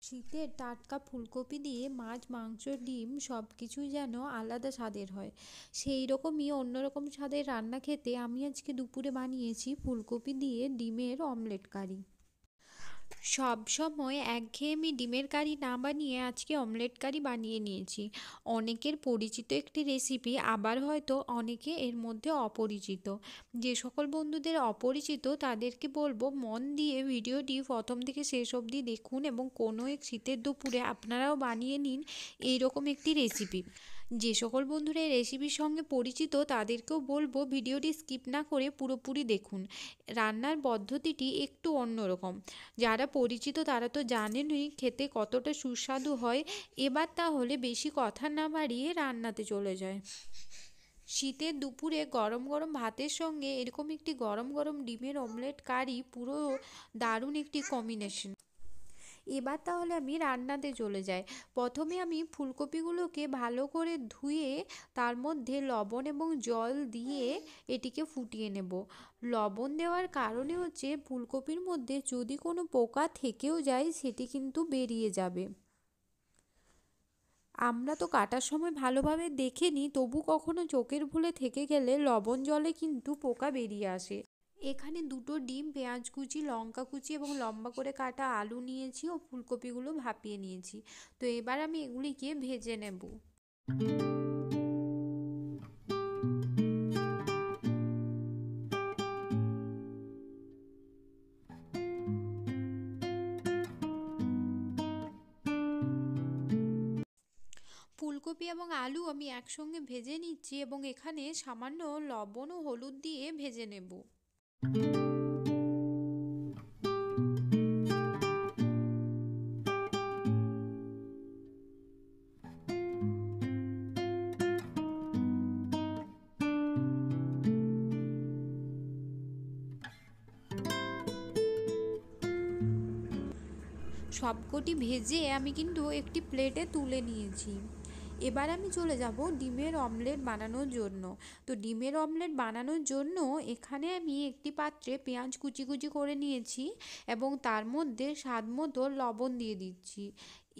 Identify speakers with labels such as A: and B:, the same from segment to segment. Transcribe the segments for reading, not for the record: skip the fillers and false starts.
A: শীতের টাটকা ফুলকপি দিয়ে মাছ, মাংস, ডিম সব কিছুই যেন আলাদা স্বাদের হয়। সেই রকমই অন্যরকম স্বাদের রান্না খেতে আমি আজকে দুপুরে বানিয়েছি ফুলকপি দিয়ে ডিমের অমলেট কারি। সব সময় একঘেয়েমি ডিমের কারি না বানিয়ে আজকে অমলেট কারি বানিয়ে নিয়েছি। অনেকের পরিচিত একটি রেসিপি, আবার হয়তো অনেকে এর মধ্যে অপরিচিত। যে সকল বন্ধুদের অপরিচিত তাদেরকে বলবো মন দিয়ে ভিডিওটি প্রথম থেকে শেষ অবধি দেখুন এবং কোনো এক শীতের দুপুরে আপনারাও বানিয়ে নিন এইরকম একটি রেসিপি। যে সকল বন্ধুরা এই রেসিপির সঙ্গে পরিচিত তাদেরকেও বলবো ভিডিওটি স্কিপ না করে পুরোপুরি দেখুন। রান্নার পদ্ধতিটি একটু অন্যরকম। যারা পরিচিত তারা তো জানেনই খেতে কতটা সুস্বাদু হয়। এবার তাহলে বেশি কথা না বাড়িয়ে রান্নাতে চলে যায়। শীতের দুপুরে গরম গরম ভাতের সঙ্গে এরকম একটি গরম গরম ডিমের অমলেট কারি পুরো দারুণ একটি কম্বিনেশন। এবার তাহলে আমি রান্নাতে চলে যাই। প্রথমে আমি ফুলকপিগুলোকে ভালো করে ধুয়ে তার মধ্যে লবণ এবং জল দিয়ে এটিকে ফুটিয়ে নেব। লবণ দেওয়ার কারণে হচ্ছে ফুলকপির মধ্যে যদি কোনো পোকা থেকেও যায় সেটি কিন্তু বেরিয়ে যাবে। আমরা তো কাটার সময় ভালোভাবে দেখে নিই, তবু কখনো চোখের ভুলে থেকে গেলে লবণ জলে কিন্তু পোকা বেরিয়ে আসে। এখানে দুটো ডিম, পেঁয়াজ কুচি, লঙ্কা কুচি এবং লম্বা করে কাটা আলু নিয়েছি ও ফুলকপিগুলো ভাপিয়ে নিয়েছি। তো এবার আমি এগুলিকে ভেজে নেব। ফুলকপি এবং আলু আমি একসঙ্গে ভেজে নিচ্ছি এবং এখানে সামান্য লবণ ও হলুদ দিয়ে ভেজে নেব। সবকটি ভেজে আমি কিন্তু একটি প্লেটে তুলে নিয়েছি। এবার আমি চলে যাব ডিমের অমলেট বানানোর জন্য। তো ডিমের অমলেট বানানোর জন্য এখানে আমি একটি পাত্রে পেঁয়াজ কুচি কুচি করে নিয়েছি এবং তার মধ্যে স্বাদ মতো লবণ দিয়ে দিচ্ছি।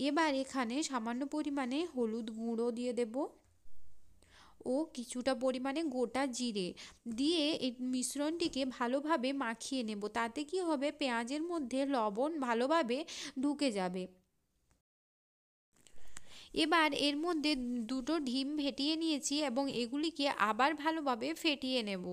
A: এবার এখানে সামান্য পরিমাণে হলুদ গুঁড়ো দিয়ে দেব ও কিছুটা পরিমাণে গোটা জিরে দিয়ে এই মিশ্রণটিকে ভালোভাবে মাখিয়ে নেব। তাতে কি হবে, পেঁয়াজের মধ্যে লবণ ভালোভাবে ঢুকে যাবে। এবার এর মধ্যে দুটো ডিম ফেটিয়ে নিয়েছি এবং এগুলিকে আবার ভালোভাবে ফেটিয়ে নেব।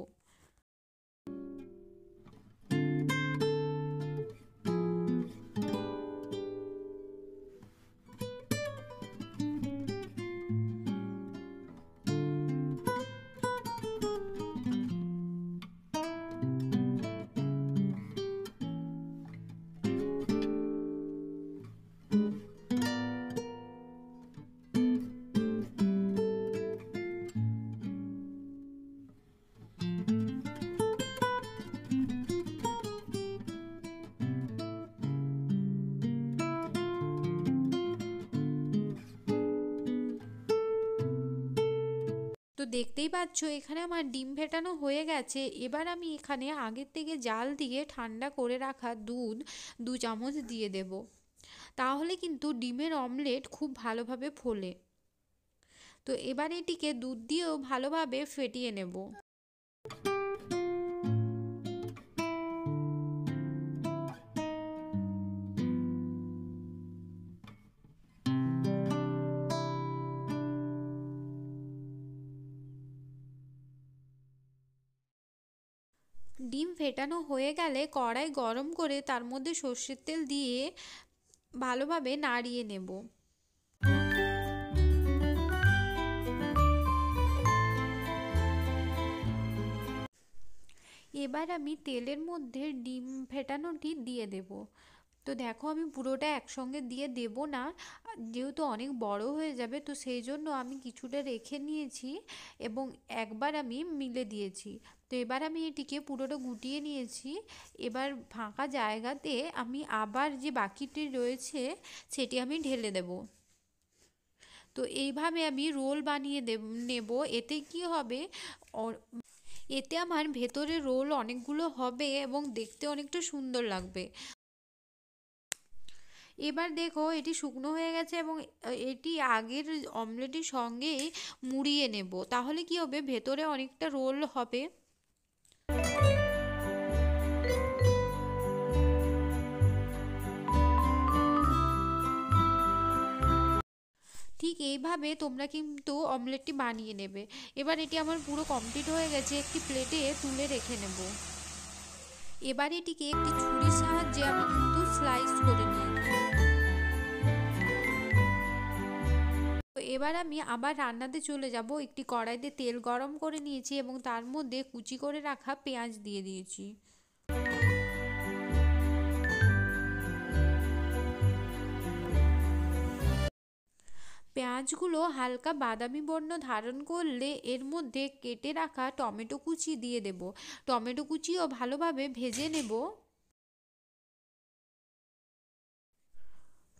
A: তো দেখতেই পাচ্ছ এখানে আমার ডিম ফেটানো হয়ে গেছে। এবার আমি এখানে আগের থেকে জাল দিয়ে ঠান্ডা করে রাখা দুধ 2 চামচ দিয়ে দেব। তাহলে কিন্তু ডিমের অমলেট খুব ভালোভাবে ফোলে। তো এবার এটিকে দুধ দিয়েও ভালোভাবে ফেটিয়ে নেব। ডিম ফেটানো হয়ে গেলে কড়াই গরম করে তার মধ্যে সর্ষের তেল দিয়ে ভালোভাবে নাড়িয়ে নেব। এবার আমি তেলের মধ্যে ডিম ফেটানোটি দিয়ে দেব। তো দেখো আমি পুরোটা একসঙ্গে দিয়ে দেব না, যেহেতু অনেক বড় হয়ে যাবে, তো সেই জন্য আমি কিছুটা রেখে নিয়েছি এবং একবার আমি মিলে দিয়েছি। তো এবার আমি এটিকে পুরোটা গুটিয়ে নিয়েছি। এবার ফাঁকা জায়গাতে আমি আবার যে বাকিটি রয়েছে সেটি আমি ঢেলে দেব। তো এইভাবে আমি রোল বানিয়ে নেব। এতে কি হবে, এতে আমার ভেতরে রোল অনেকগুলো হবে এবং দেখতে অনেকটা সুন্দর লাগবে। এবার দেখো এটি শুকনো হয়ে গেছে এবং এটি আগের অমলেটের সঙ্গে মুড়িয়ে নেব, তাহলে কি হবে ভেতরে অনেকটা রোল হবে। ঠিক এইভাবে তোমরা কিন্তু অমলেটটি বানিয়ে নেবে। এবার এটি আমার পুরো কমপ্লিট হয়ে গেছে, একটি প্লেটে তুলে রেখে নেব। এবার এটিকে একটি ছুরির সাহায্যে আমি কিন্তু স্লাইস করে নিয়েছি। তো এবার আমি আবার রান্নাতে চলে যাব। একটি কড়াইতে তেল গরম করে নিয়েছি এবং তার মধ্যে কুচি করে রাখা পেঁয়াজ দিয়ে দিয়েছি। পেঁয়াজগুলো হালকা বাদামি বর্ণ ধারণ করলে এর মধ্যে কেটে রাখা টমেটো কুচি দিয়ে দেব। টমেটো কুচিও ভালোভাবে ভেজে নেব।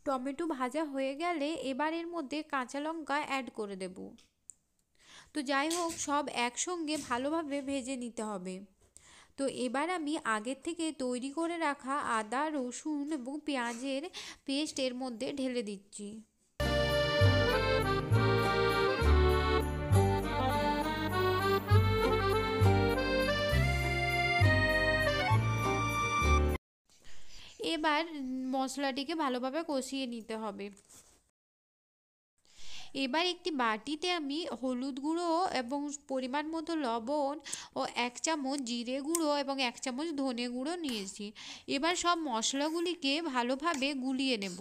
A: টমেটো ভাজা হয়ে গেলে এবার এর মধ্যে কাঁচা লঙ্কা অ্যাড করে দেব। তো যাই হোক, সব একসঙ্গে ভালোভাবে ভেজে নিতে হবে। তো এবার আমি আগের থেকে তৈরি করে রাখা আদা, রসুন এবং পেঁয়াজের পেস্ট এর মধ্যে ঢেলে দিচ্ছি। এবার মশলাটিকে ভালোভাবে কষিয়ে নিতে হবে। এবার একটি বাটিতে আমি হলুদ গুঁড়ো এবং পরিমাণ মতো লবণ ও 1 চামচ জিরে গুঁড়ো এবং 1 চামচ ধনে গুঁড়ো নিয়েছি। এবার সব মশলাগুলিকে ভালোভাবে গুলিয়ে নেব।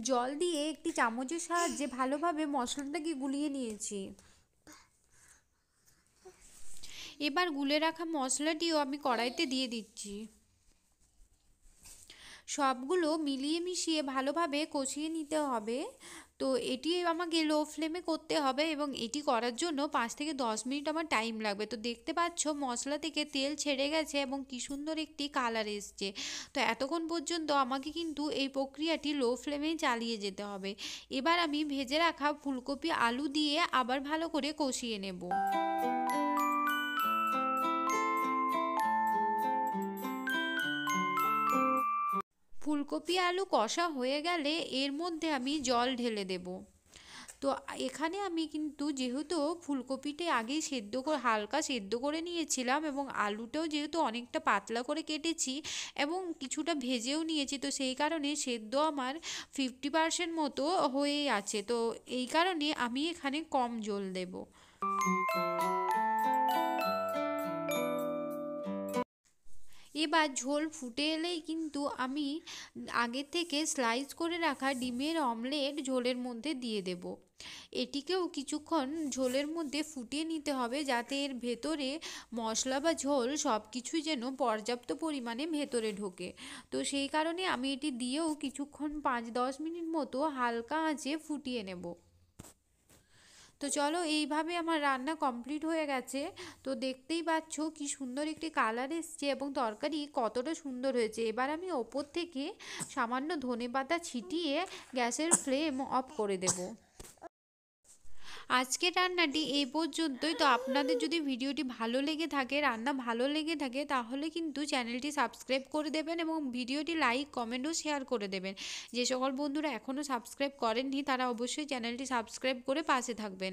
A: জল দিয়ে একটি চামচের সাহায্যে ভালোভাবে মশলাটাকে গুলিয়ে নিয়েছি। এবার গুলে রাখা মশলাটিও আমি কড়াইতে দিয়ে দিচ্ছি। সবগুলো মিলিয়ে মিশিয়ে ভালোভাবে কষিয়ে নিতে হবে। তো এটি আমাকে লো ফ্লেমে করতে হবে এবং এটি করার জন্য 5 থেকে 10 মিনিট আমার টাইম লাগবে। তো দেখতে পাচ্ছ মশলা থেকে তেল ছেড়ে গেছে এবং কি সুন্দর একটি কালার এসছে। তো এতক্ষণ পর্যন্ত আমাকে কিন্তু এই প্রক্রিয়াটি লো ফ্লেমেই চালিয়ে যেতে হবে। এবার আমি ভেজে রাখা ফুলকপি আলু দিয়ে আবার ভালো করে কষিয়ে নেব। ফুলকপি আলু কষা হয়ে গেলে এর মধ্যে আমি জল ঢেলে দেব। তো এখানে আমি কিন্তু যেহেতু ফুলকপিটি আগেই সেদ্ধ করে হালকা সেদ্ধ করে নিয়েছিলাম এবং আলুটাও যেহেতু অনেকটা পাতলা করে কেটেছি এবং কিছুটা ভেজেও নিয়েছি, তো সেই কারণে সেদ্ধ আমার 50% মতো হয়েই আছে। তো এই কারণে আমি এখানে কম জল দেব। এবার ঝোল ফুটে এলেই কিন্তু আমি আগে থেকে স্লাইস করে রাখা ডিমের অমলেট ঝোলের মধ্যে দিয়ে দেব। এটিকেও কিছুক্ষণ ঝোলের মধ্যে ফুটিয়ে নিতে হবে যাতে এর ভেতরে মশলা বা ঝোল সব কিছুই যেন পর্যাপ্ত পরিমাণে ভেতরে ঢোকে। তো সেই কারণে আমি এটি দিয়েও কিছুক্ষণ 5-10 মিনিট মতো হালকা আঁচে ফুটিয়ে নেব। তো চলো, এইভাবে আমার রান্না কমপ্লিট হয়ে গেছে। তো দেখতেই পাচ্ছ কি সুন্দর একটি কালার এসছে এবং তরকারি কতটা সুন্দর হয়েছে। এবার আমি ওপর থেকে সামান্য ধনেপাতা ছিটিয়ে গ্যাসের ফ্লেম অফ করে দেব। আজকের রান্নাটি এই পর্যন্তই। তো আপনাদের যদি ভিডিওটি ভালো লেগে থাকে, রান্না ভালো লেগে থাকে, তাহলে কিন্তু চ্যানেলটি সাবস্ক্রাইব করে দেবেন এবং ভিডিওটি লাইক, কমেন্ট ও শেয়ার করে দেবেন। যে সকল বন্ধুরা এখনও সাবস্ক্রাইব করেননি তারা অবশ্যই চ্যানেলটি সাবস্ক্রাইব করে পাশে থাকবেন।